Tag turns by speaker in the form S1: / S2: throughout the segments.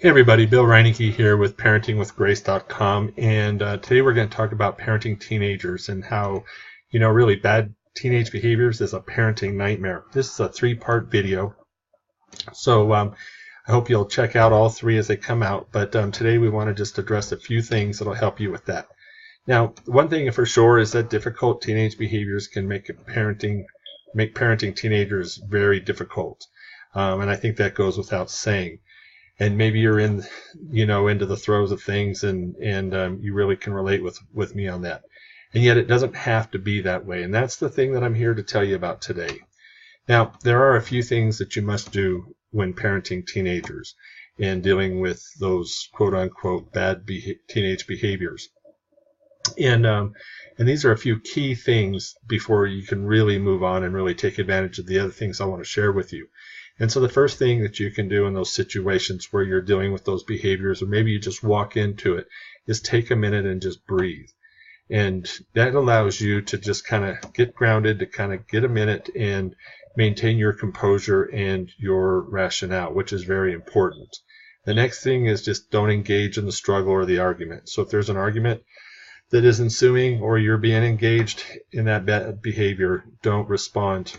S1: Hey everybody, Bill Reineke here with parentingwithgrace.com, and today we're going to talk about parenting teenagers and how, really bad teenage behaviors is a parenting nightmare. This is a three-part video, so I hope you'll check out all three as they come out, but today we want to just address a few things that'll help you with that. Now, one thing for sure is that difficult teenage behaviors can make parenting teenagers very difficult, and I think that goes without saying. And maybe you're into the throes of things, and you really can relate with me on that. And yet it doesn't have to be that way. And that's the thing that I'm here to tell you about today. Now, there are a few things that you must do when parenting teenagers and dealing with those quote-unquote bad teenage behaviors. And these are a few key things before you can really move on and really take advantage of the other things I want to share with you. And so the first thing that you can do in those situations where you're dealing with those behaviors, or maybe you just walk into it, is take a minute and just breathe. And that allows you to just kind of get grounded, to kind of get a minute and maintain your composure and your rationale, which is very important. The next thing is just don't engage in the struggle or the argument. So if there's an argument that is ensuing or you're being engaged in that bad behavior, don't respond.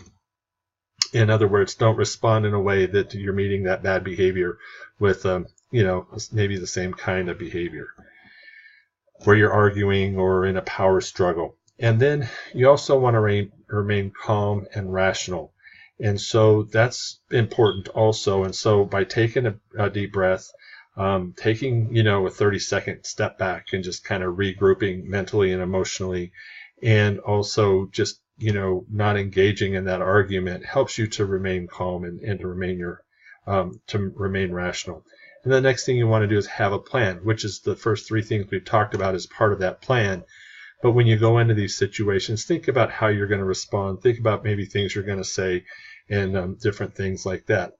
S1: In other words, don't respond in a way that you're meeting that bad behavior with, maybe the same kind of behavior where you're arguing or in a power struggle. And then you also want to remain calm and rational. And so that's important also. And so by taking a deep breath, taking, a 30-second step back and just kind of regrouping mentally and emotionally, and also just not engaging in that argument helps you to remain calm and to remain rational. And the next thing you want to do is have a plan, which is the first three things we've talked about as part of that plan. But when you go into these situations, think about how you're going to respond. Think about maybe things you're going to say and different things like that.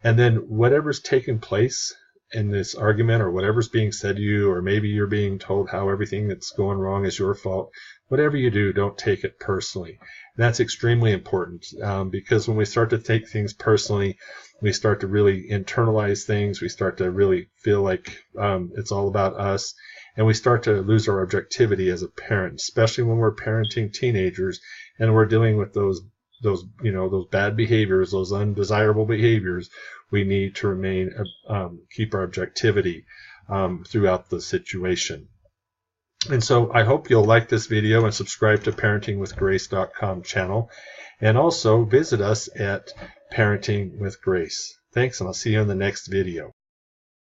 S1: And then whatever's taken place in this argument, or whatever's being said to you, or maybe you're being told how everything that's going wrong is your fault, whatever you do, don't take it personally. And that's extremely important, because when we start to take things personally, we start to really internalize things. We start to really feel like it's all about us, and we start to lose our objectivity as a parent, especially when we're parenting teenagers and we're dealing with those bad behaviors, those undesirable behaviors. We need to keep our objectivity throughout the situation. And so I hope you'll like this video and subscribe to parentingwithgrace.com channel, and also visit us at Parenting with Grace. Thanks, and I'll see you in the next video.